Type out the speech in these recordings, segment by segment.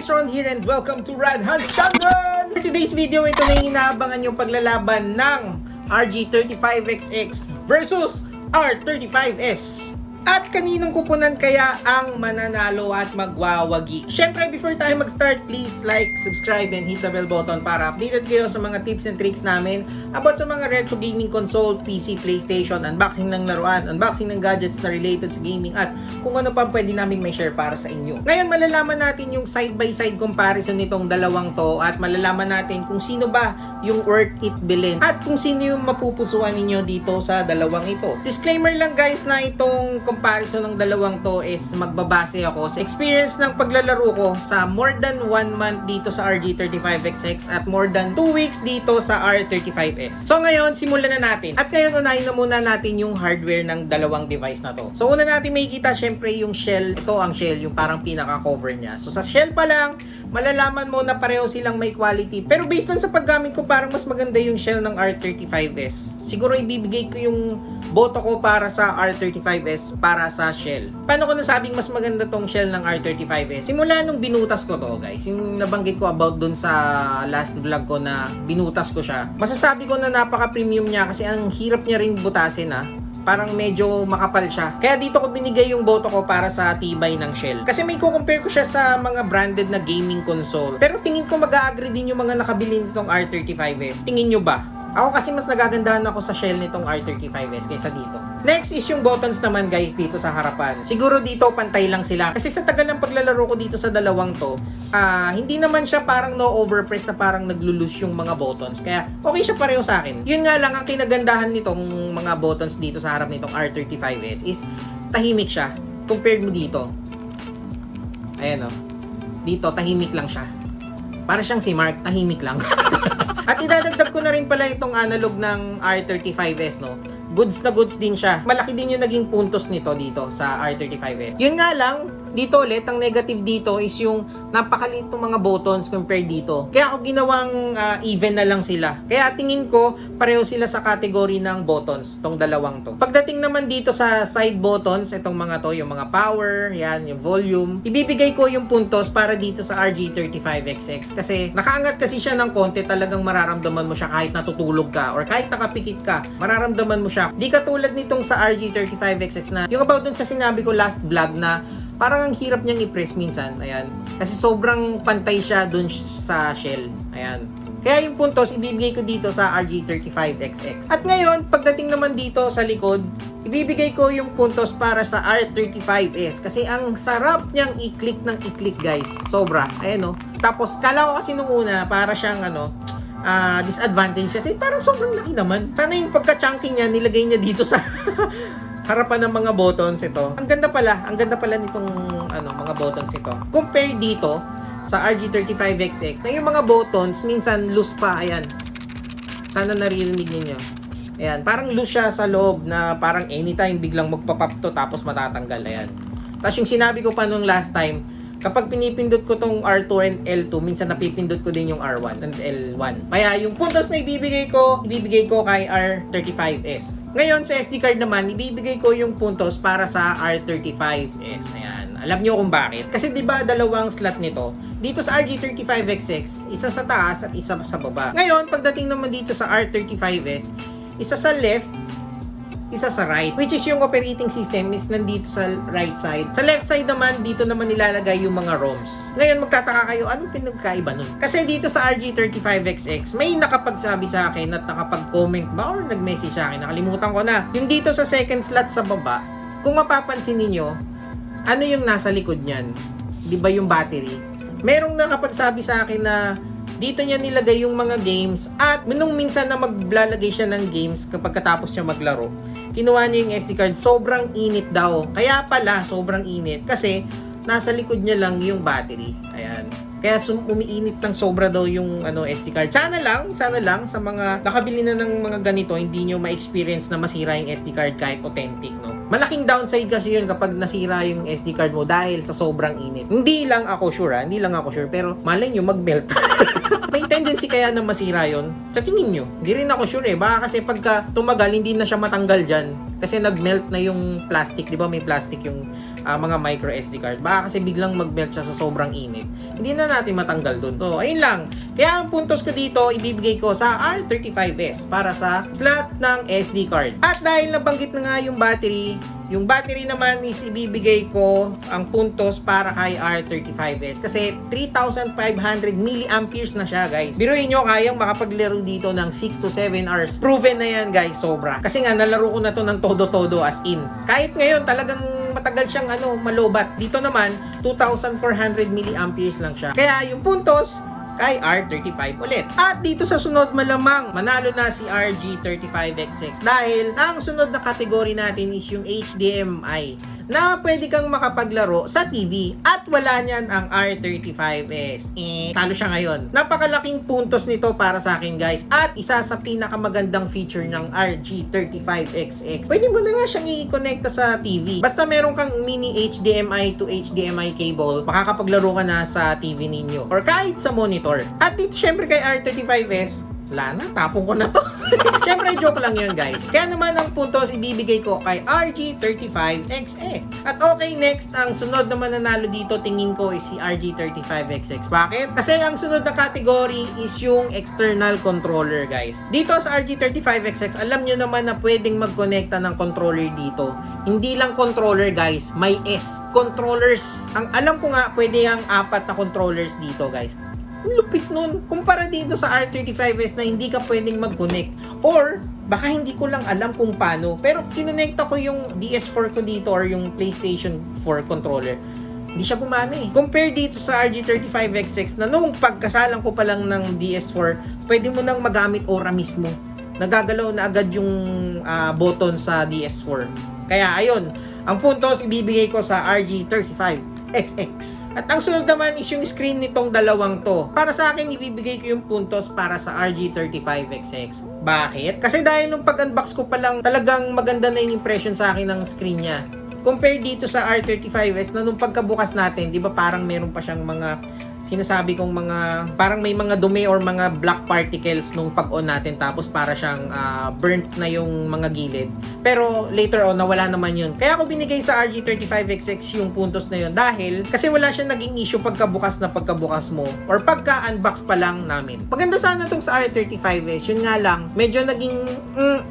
guys, Ron here and welcome to Radhans Channel! For today's video, ito na yung inaabangan yung paglalaban ng RG35XX versus R35S. At kaninong kupunan kaya ang mananalo at magwawagi? Syempre, before tayo mag-start, please like, subscribe, and hit the bell button para updated kayo sa mga tips and tricks namin about sa mga retro gaming console, PC, PlayStation, unboxing ng laruan, unboxing ng gadgets na related sa gaming, at kung ano pa pwede namin may share para sa inyo. Ngayon, malalaman natin yung side-by-side comparison nitong dalawang to at malalaman natin kung sino ba yung worth it bilhin at kung sino yung mapupusuan ninyo dito sa dalawang ito. Disclaimer lang guys na itong comparison ng dalawang to is magbabase ako sa experience ng paglalaro ko sa more than 1 month dito sa RG35XX at more than 2 weeks dito sa R35S. So ngayon, simulan na natin. At ngayon, unahin na muna natin yung hardware ng dalawang device na to. So una natin makikita syempre yung shell. Ito ang shell, yung parang pinaka-cover niya. So sa shell pa lang, malalaman mo na pareho silang may quality. Pero based on sa paggamit ko, parang mas maganda yung shell ng R35S. Siguro ibibigay ko yung boto ko para sa R35S para sa shell. Paano ko nasabing mas maganda tong shell ng R35S? Simula nung binutas ko to guys, yung nabanggit ko about dun sa last vlog ko na binutas ko siya, masasabi ko na napaka-premium niya kasi ang hirap niya ring butasin parang medyo makapal siya. Kaya dito ko binigay yung boto ko para sa tibay ng shell. Kasi may ko-compare ko siya sa mga branded na gaming console. Pero tingin ko mag-a-agree din yung mga nakabili nitong R35S. Tingin nyo ba? Ako kasi mas nagagandahan ako sa shell nitong R35S kaysa dito. Next is yung buttons naman guys dito sa harapan. Siguro dito pantay lang sila. Kasi sa tagal ng paglalaro ko dito sa dalawang to, hindi naman siya parang no overpress na parang naglo-loose yung mga buttons. Kaya okay siya pareho sa akin. Yun nga lang ang kinagandahan nitong mga buttons dito sa harap nitong R35S is tahimik siya compared mo dito. Ayan dito tahimik lang siya. Para siyang si Mark, tahimik lang. At idadagdag ko na rin pala itong analog ng R35S, goods na goods din siya. Malaki din yung naging puntos nito dito sa R35S. Yun nga lang, dito ulit, ang negative dito is yung napakaliit ng mga buttons compared dito. Kaya ako ginawang even na lang sila. Kaya tingin ko, pareho sila sa category ng buttons, tong dalawang to. Pagdating naman dito sa side buttons, itong mga to, yung mga power, yan, yung volume, ibibigay ko yung puntos para dito sa RG35XX. Kasi nakaangat kasi siya ng konti, talagang mararamdaman mo siya kahit natutulog ka or kahit nakapikit ka, mararamdaman mo siya. Di katulad nitong sa RG35XX na, yung about dun sa sinabi ko last vlog na parang ang hirap niyang i-press minsan, ayan. Kasi sobrang pantay siya dun sa shell, ayan. Kaya yung puntos, ibibigay ko dito sa RG35XX. At ngayon, pagdating naman dito sa likod, ibibigay ko yung puntos para sa R35S. Kasi ang sarap niyang i-click ng i-click guys. Sobra, ayan Tapos, kala ko kasi nung una, para siyang disadvantage kasi parang sobrang laki naman. Sana yung pagka-chunky niya, nilagay niya dito sa harapan ng mga buttons ito. Ang ganda pala nitong mga buttons ito. Compare dito sa RG35XX na yung mga buttons minsan loose pa, ayan. Sana naririnig niyo. Ayan, parang loose siya sa loob na parang anytime biglang magpa-pop to tapos matatanggal, ayan. Tapos yung sinabi ko pa nung last time, kapag pinipindot ko tong R2 and L2, minsan napipindot ko din yung R1 and L1. Kaya yung puntos na ibibigay ko kay R35S. Ngayon, sa SD card naman, ibibigay ko yung puntos para sa R35S. Ayan. Alam nyo kung bakit? Kasi diba dalawang slot nito? Dito sa RG35XX, isa sa taas at isa sa baba. Ngayon, pagdating naman dito sa R35S, isa sa left, isa sa right, which is yung operating system is nandito sa right side. Sa left side naman, dito naman nilalagay yung mga ROMs. Ngayon, magtataka kayo, anong pinagkaiba nun? Kasi dito sa RG35XX, may nakapagsabi sa akin at nakapag-comment ba or nag-message sa akin, nakalimutan ko na. Yung dito sa second slot sa baba, kung mapapansin ninyo, ano yung nasa likod niyan? Di ba yung battery? Merong nakapagsabi sa akin na dito niya nilagay yung mga games at nung minsan na maglalagay siya ng games kapag katapos niya maglaro, kinuha niya yung SD card, sobrang init daw. Kaya pala, sobrang init kasi nasa likod niya lang yung battery. Ayan. Kaya umiinit ng sobra daw yung SD card. Sana lang sa mga nakabili na ng mga ganito, hindi nyo ma-experience na masira yung SD card kahit authentic, Malaking downside kasi yun kapag nasira yung SD card mo dahil sa sobrang init. Hindi lang ako sure, pero malay nyo mag-melt. May tendency kaya na masira yun? Sa tingin nyo? Hindi rin ako sure Baka kasi pagka tumagal, hindi na siya matanggal dyan. Kasi nag-melt na yung plastic. Di ba may plastic yung mga micro SD card. Baka kasi biglang mag-melt siya sa sobrang init. Hindi na natin matanggal dun. So, ayun lang. Kaya ang puntos ko dito, ibibigay ko sa R35S para sa slot ng SD card. At dahil nabanggit na nga yung battery naman is ibibigay ko ang puntos para kay R35S. Kasi 3,500 milliamperes na siya, guys. Biruin nyo, kayang makapaglaro dito ng 6 to 7 hours. Proven na yan, guys, sobra. Kasi nga, nalaro ko na to ng todo-todo as in. Kahit ngayon, talagang matagal siyang malobat. Dito naman, 2,400 milliamperes lang siya. Kaya yung puntos, kay R35 ulit. At dito sa sunod, malamang manalo na si RG35XX dahil ang sunod na kategory natin is yung HDMI na pwede kang makapaglaro sa TV at wala niyan ang R35S. Talo siya ngayon. Napakalaking puntos nito para sa akin, guys, at isa sa pinakamagandang feature ng RG35XX. Pwede mo na nga siyang i-connect sa TV. Basta meron kang mini HDMI to HDMI cable, makakapaglaro ka na sa TV ninyo or kahit sa monitor. At dito syempre kay R35S, wala na, tapong ko na to. Siyempre, joke lang yun, guys. Kaya naman ang puntos ibibigay ko kay RG35XX. At okay, next, ang sunod na mananalo dito, tingin ko is si RG35XX. Bakit? Kasi ang sunod na category is yung external controller, guys. Dito sa RG35XX, alam nyo naman na pwedeng mag-connecta ng controller dito. Hindi lang controller, guys, may S. Controllers. Ang alam ko nga, pwede yung 4 na controllers dito, guys. Ang lupit nun. Kumpara dito sa R35S na hindi ka pwedeng mag-connect. Or, baka hindi ko lang alam kung paano. Pero, kinonekta ko yung DS4 ko dito or yung PlayStation 4 controller. Hindi siya gumana eh. Compare dito sa RG35XX na nung pagkasalang ko pa lang ng DS4, pwede mo nang magamit Aura mismo. Nagagalaw na agad yung button sa DS4. Kaya, ayun. Ang puntos ibibigay ko sa RG35XX. At ang sunod naman is yung screen nitong dalawang to. Para sa akin, ibibigay ko yung puntos para sa RG35XX. Bakit? Kasi dahil nung pag-unbox ko pa lang, talagang maganda na yung impression sa akin ng screen niya. Compare dito sa R35S na nung pagkabukas natin, di ba parang meron pa siyang mga sinasabi kong mga, parang may mga dumi or mga black particles nung pag-on natin, tapos para siyang burnt na yung mga gilid. Pero later on, nawala naman yun. Kaya ako binigay sa RG35XX yung puntos na yun dahil kasi wala siyang naging issue pagkabukas mo or pagka-unbox pa lang namin. Maganda sana itong sa R35S, yun nga lang, medyo naging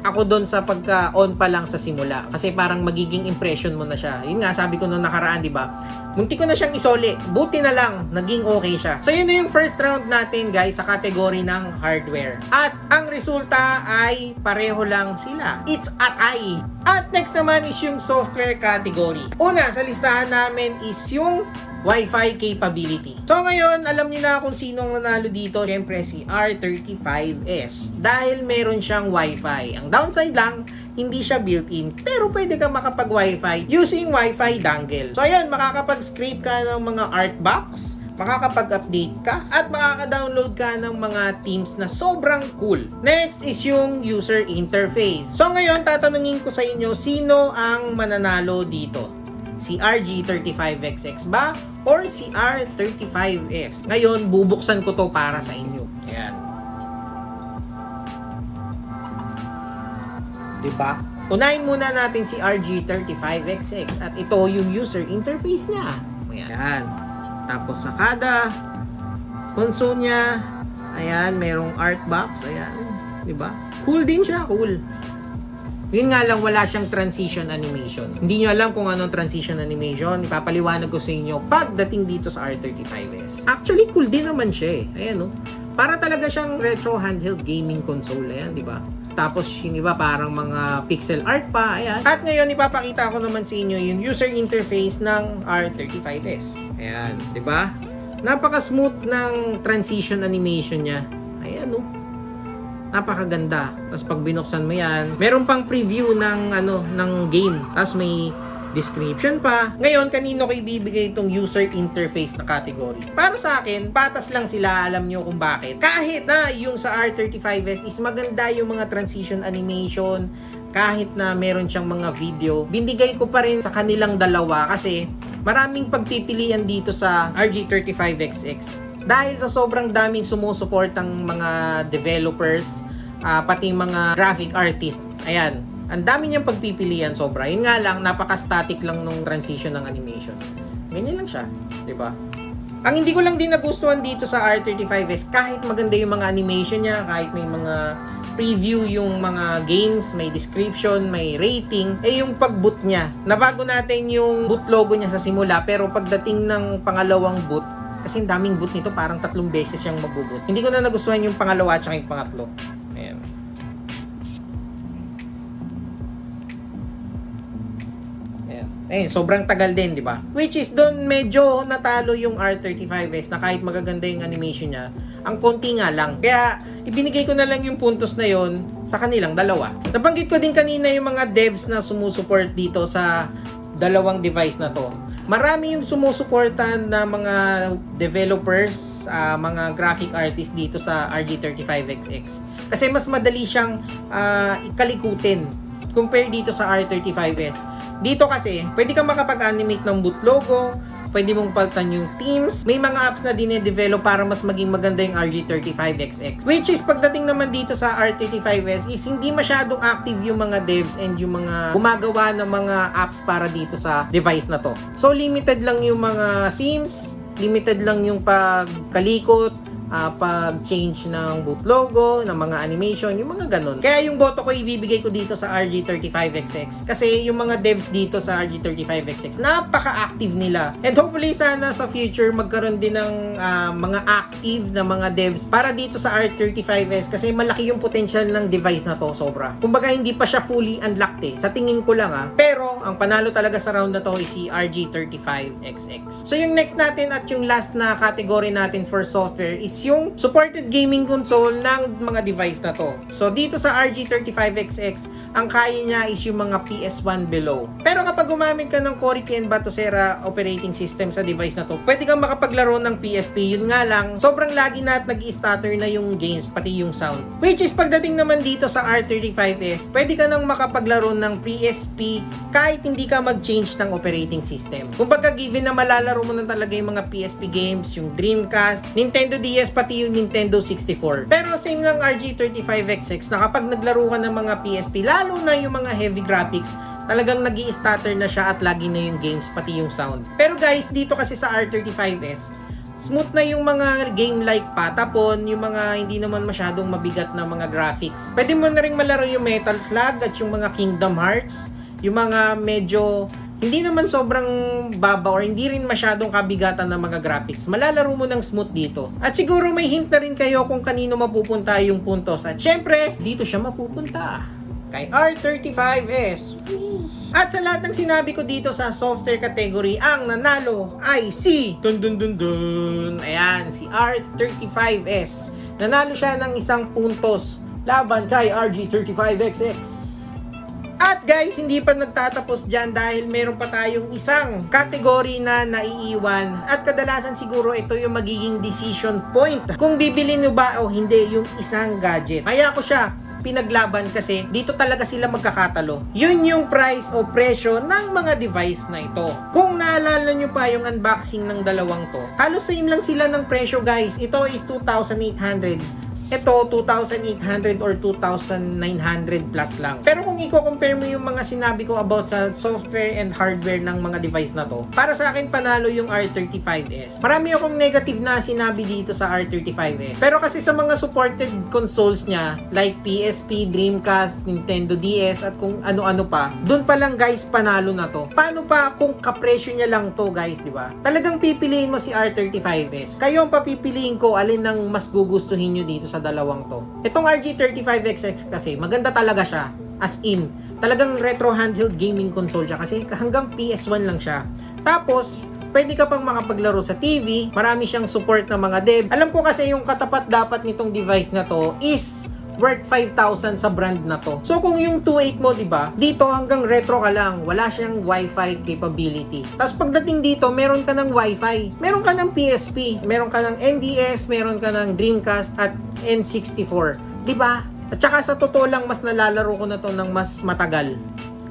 ako doon sa pagka-on pa lang sa simula. Kasi parang magiging impression mo na siya. Yun nga, sabi ko nung nakaraan, di ba? Munti ko na siyang isoli. Buti na lang, naging okay siya. So yun na yung first round natin, guys, sa category ng hardware. At ang resulta ay pareho lang sila. It's a tie. At next naman is yung software category. Una sa listahan namin is yung Wi-Fi capability. So ngayon, alam niyo na kung sinong nanalo dito. Siyempre si R35S. Dahil meron siyang Wi-Fi. Ang downside lang, hindi siya built-in, pero pwede ka makapag-Wi-Fi using Wi-Fi dongle. So ayun, makakapag-scrape ka ng mga Artbox, makakapag-update ka, at makaka-download ka ng mga themes na sobrang cool. Next is yung user interface. So ngayon, tatanungin ko sa inyo, sino ang mananalo dito? Si RG35XX ba? Or si R35S? Ngayon, bubuksan ko to para sa inyo. Ayan. Diba? Unahin muna natin si RG35XX at ito yung user interface niya. Ayan. Tapos sa kada console niya, ayan, merong Artbox, ayan, 'di ba? Cool din siya, cool. Yun nga lang, wala siyang transition animation. Hindi niyo alam kung anong transition animation. Ipapaliwanag ko sa inyo pagdating dito sa R35S. Actually, cool din naman siya eh. Ayan, no? Para talaga siyang retro handheld gaming console. Ayan, di ba? Tapos yung iba parang mga pixel art pa. Ayan. At ngayon, ipapakita ko naman sa inyo yung user interface ng R35S. Ayan, di ba? Napaka-smooth ng transition animation niya. Ayan, no? Napakaganda. Tapos pag binuksan mo yan, meron pang preview ng game. Tapos may description pa. Ngayon, kanino ko ibibigay itong user interface na category? Para sa akin, patas lang sila. Alam nyo kung bakit. Kahit na yung sa R35S is maganda yung mga transition animation, kahit na meron siyang mga video, binigay ko pa rin sa kanilang dalawa kasi maraming pagpipilian dito sa RG35XX. Dahil sa sobrang daming sumusuportang mga developers, pati mga graphic artist. Ayan. Ang dami niyang pagpipilian sobra. Yun nga lang, napaka-static lang nung transition ng animation. Ganyan lang siya, di ba? Ang hindi ko lang din nagustuhan dito sa R35S, kahit maganda yung mga animation niya, kahit may mga preview yung mga games, may description, may rating, yung pag-boot niya. Nabago natin yung boot logo niya sa simula, pero pagdating ng pangalawang boot, kasi daming boot nito, parang 3 beses siyang mag-boot. Hindi ko na nagustuhan yung pangalawa at yung pangatlo. Ayan. Ayun, sobrang tagal din, di ba? Which is doon medyo natalo yung R35S na kahit magaganda yung animation niya, ang konti nga lang. Kaya ibinigay ko na lang yung puntos na yon sa kanilang dalawa. Nabanggit ko din kanina yung mga devs na sumusuport dito sa dalawang device na to. Marami yung sumusuportan na mga developers, mga graphic artists dito sa RG35XX. Kasi mas madali siyang ikalikutin compare dito sa R35S. Dito kasi, pwede kang makapag-animate ng boot logo, pwede mong palitan yung themes, may mga apps na dine-develop para mas maging maganda yung RG35XX. Which is, pagdating naman dito sa R35S, is hindi masyadong active yung mga devs and yung mga gumagawa ng mga apps para dito sa device na to. So, limited lang yung mga themes, limited lang yung pagkalikot, pag-change ng boot logo, ng mga animation, yung mga ganun. Kaya yung boto ko ibibigay ko dito sa RG35XX kasi yung mga devs dito sa RG35XX, napaka-active nila. And hopefully sana sa future magkaroon din ng mga active na mga devs para dito sa R35S kasi malaki yung potential ng device na to, sobra. Kumbaga hindi pa siya fully unlocked sa tingin ko lang Pero ang panalo talaga sa round na to is si RG35XX. So yung next natin at yung last na category natin for software is yung supported gaming console ng mga device na to. So dito sa RG35XX, ang kaya niya is yung mga PS1 below. Pero kapag gumamit ka ng Coriky and Batocera operating system sa device na to, pwede kang makapaglaro ng PSP. Yun nga lang, sobrang lagi na at nag-i-stutter na yung games, pati yung sound. Which is pagdating naman dito sa R35S, pwede ka nang makapaglaro ng PSP kahit hindi ka mag-change ng operating system. Kumbaga given na malalaro mo na talaga yung mga PSP games, yung Dreamcast, Nintendo DS, pati yung Nintendo 64. Pero same lang RG35XX na kapag naglaro ka ng mga PSP, lalo na yung mga heavy graphics, talagang nag-i-stutter na siya at lagi na yung games, pati yung sound. Pero guys, dito kasi sa R35S, smooth na yung mga game like Patapon, yung mga hindi naman masyadong mabigat na mga graphics. Pwede mo na rin malaro yung Metal Slug at yung mga Kingdom Hearts, yung mga medyo hindi naman sobrang baba or hindi rin masyadong kabigatan ng mga graphics. Malalaro mo ng smooth dito. At siguro may hint na rin kayo kung kanino mapupunta yung puntos. At syempre, dito siya mapupunta. Kay R35S. At sa lahat ng sinabi ko dito sa software category, ang nanalo ay si ayan, si R35S. Nanalo siya ng 1 puntos laban kay RG35XX. At guys, hindi pa nagtatapos dyan dahil meron pa tayong isang category na naiiwan. At kadalasan siguro ito yung magiging decision point kung bibili nyo ba o hindi yung isang gadget. Kaya ko siya pinaglaban kasi dito talaga sila magkakatalo. Yun yung price o presyo ng mga device na ito. Kung naalala nyo pa yung unboxing ng dalawang to, halos same lang sila ng presyo guys. Ito is 2,800. Ito, 2,800 or 2,900 plus lang. Pero kung i-compare mo yung mga sinabi ko about sa software and hardware ng mga device na to, para sa akin panalo yung R35S. Marami akong negative na sinabi dito sa R35S. Pero kasi sa mga supported consoles niya, like PSP, Dreamcast, Nintendo DS, at kung ano-ano pa, dun pa lang guys, panalo na to. Paano pa kung kapresyo niya lang to guys, di ba? Talagang pipiliin mo si R35S. Kayo ang papipiliin ko alin ang mas gugustuhin nyo dito sa dalawang to. Itong RG35XX kasi maganda talaga siya, as in talagang retro handheld gaming console siya kasi hanggang PS1 lang siya. Tapos pwede ka pang makapaglaro sa TV, marami siyang support ng mga dev. Alam ko kasi yung katapat dapat nitong device na to is worth 5,000 sa brand na to. So kung yung 2.8 mo, diba, dito hanggang retro ka lang, wala siyang Wi-Fi capability. Tapos pagdating dito, meron ka ng Wi-Fi, meron ka ng PSP, meron ka ng NDS, meron ka ng Dreamcast at N64. Diba? At saka sa totoo lang, mas nalalaro ko na to ng mas matagal.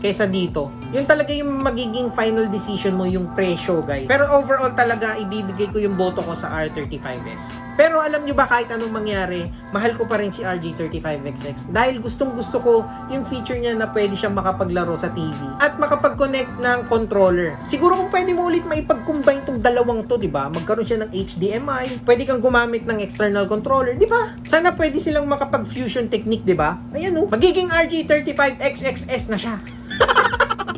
kesa dito. Yun talaga yung magiging final decision mo, yung presyo, guys. Pero overall talaga, ibibigay ko yung boto ko sa R35s. Pero alam nyo ba, kahit anong mangyari, mahal ko pa rin si RG35XX dahil gustong gusto ko yung feature niya na pwede siyang makapaglaro sa TV at makapag-connect ng controller. Siguro kung pwede mo ulit maipag-combine tong dalawang to, di ba? Magkaroon siya ng HDMI, pwede kang gumamit ng external controller, di ba? Sana pwede silang makapag-fusion technique, di ba? Ayan oh, magiging RG35XXS na siya.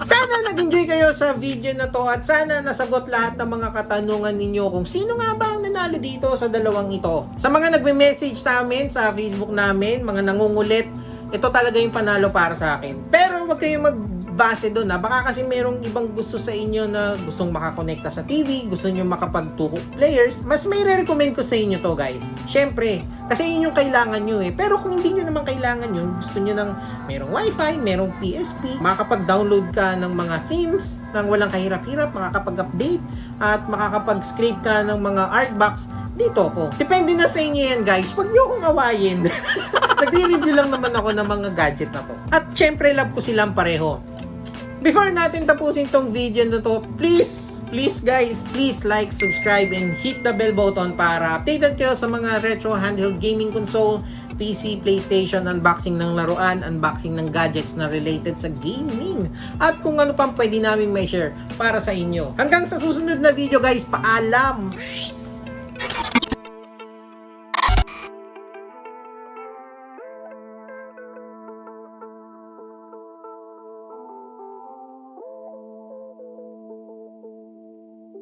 Sana nag-enjoy kayo sa video na to at sana nasagot lahat ng mga katanungan ninyo kung sino nga ba ang nanalo dito sa dalawang ito. Sa mga nagme-message sa amin sa Facebook namin, mga nangungulit, ito talaga yung panalo para sa akin. Pero huwag kayong magbase doon ha. Baka kasi merong ibang gusto sa inyo na gustong makakonekta sa TV, gusto nyo makapag-2 players. Mas may re-recommend ko sa inyo to, guys. Syempre, kasi yun yung kailangan nyo eh. Pero kung hindi nyo naman kailangan yun, gusto nyo ng merong wifi, merong PSP, makakapag-download ka ng mga themes nang walang kahirap-hirap, makakapag-update, at makakapag-scrape ka ng mga artbox, dito ko. Depende na sa inyo yan, guys. Huwag nyo akong awayin. Nagre-review lang naman ako ng mga gadget na to. At syempre, love ko silang pareho. Before natin tapusin tong video na to, please guys, please like, subscribe, and hit the bell button para updated kayo sa mga retro handheld gaming console, PC, PlayStation, unboxing ng laruan, unboxing ng gadgets na related sa gaming, at kung ano pang pwede namin may share para sa inyo. Hanggang sa susunod na video, guys, paalam!